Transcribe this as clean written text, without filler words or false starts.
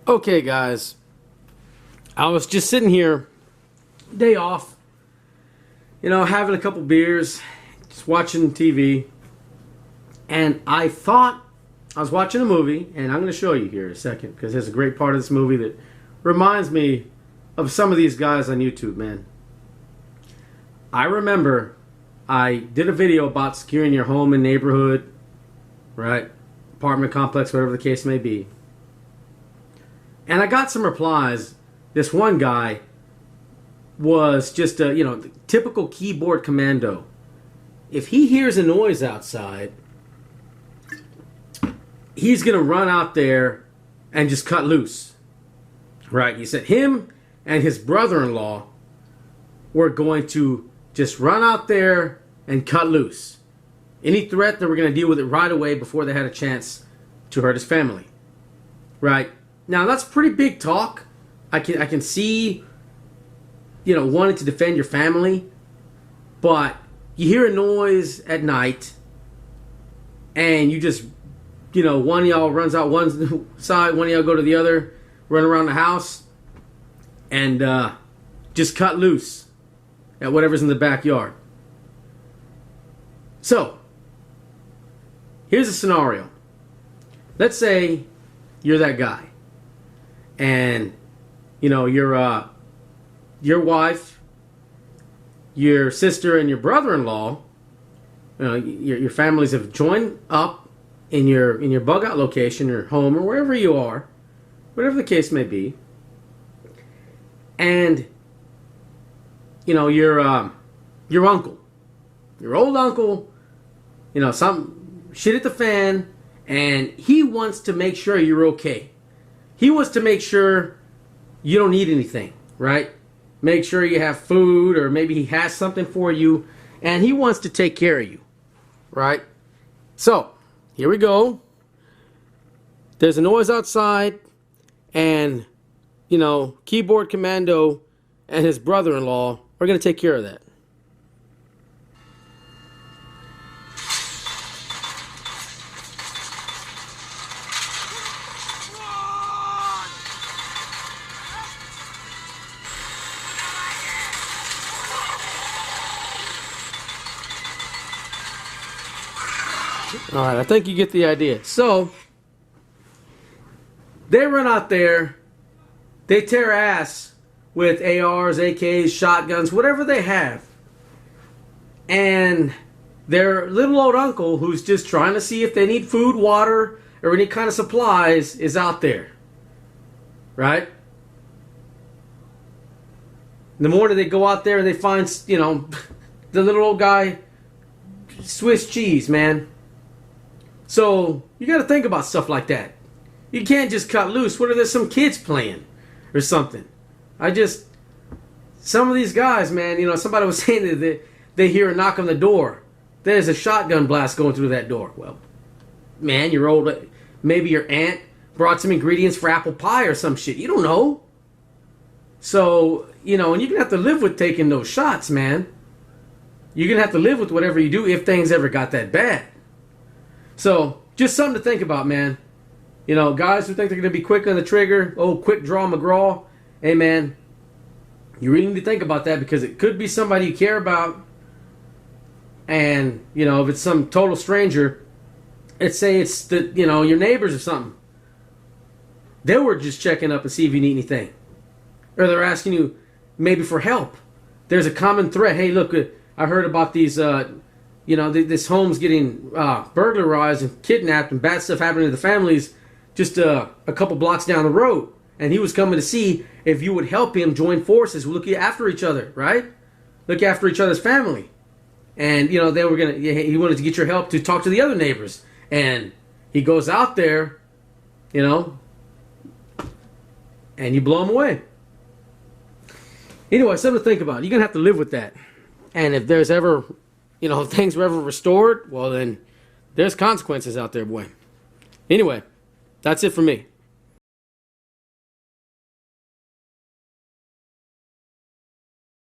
Okay, guys, I was just sitting here, day off, having a couple beers, just watching TV, and I thought I was watching a movie, and I'm going to show you here in a second, because there's a great part of this movie that reminds me of some of these guys on YouTube, man. I remember I did a video about securing your home and neighborhood, right? Apartment complex, whatever the case may be. And I got some replies. This one guy was just a, the typical keyboard commando. If he hears a noise outside, he's going to run out there and just cut loose. Right? He said him and his brother-in-law were going to just run out there and cut loose. Any threat, they were going to deal with it right away before they had a chance to hurt his family. Right? Now, that's pretty big talk. I can see, wanting to defend your family. But you hear a noise at night, and you just, one of y'all runs out one side, one of y'all go to the other, run around the house, and just cut loose at whatever's in the backyard. So, here's a scenario. Let's say you're that guy. And, your wife, your sister, and your brother-in-law, your families have joined up in your bug-out location, your home, or wherever you are, whatever the case may be. And, your uncle, your old uncle, some shit at the fan, and he wants to make sure you're okay. He wants to make sure you don't need anything, right? Make sure you have food, or maybe he has something for you, and he wants to take care of you, right? So, here we go. There's a noise outside, and, keyboard commando and his brother-in-law are going to take care of that. Alright, I think you get the idea. So, they run out there, they tear ass with ARs, AKs, shotguns, whatever they have. And their little old uncle, who's just trying to see if they need food, water, or any kind of supplies, is out there. Right? In the morning they go out there and they find, the little old guy, Swiss cheese, man. So, you got to think about stuff like that. You can't just cut loose. What if there's some kids playing or something? Some of these guys, man, somebody was saying that they hear a knock on the door. There's a shotgun blast going through that door. Well, man, maybe your aunt brought some ingredients for apple pie or some shit. You don't know. So, and you're going to have to live with taking those shots, man. You're going to have to live with whatever you do if things ever got that bad. So, just something to think about, man. Guys who think they're going to be quick on the trigger, quick draw McGraw, hey, man, you really need to think about that, because it could be somebody you care about. And, if it's some total stranger, let's say it's your neighbors or something. They were just checking up and see if you need anything. Or they're asking you maybe for help. There's a common threat. Hey, look, I heard about these, this home's getting burglarized and kidnapped, and bad stuff happening to the families just a couple blocks down the road. And he was coming to see if you would help him join forces, look after each other, right? Look after each other's family. And, he wanted to get your help to talk to the other neighbors. And he goes out there, and you blow him away. Anyway, something to think about. You're going to have to live with that. And if there's ever, if things were ever restored, well then, there's consequences out there, boy. Anyway, that's it for me.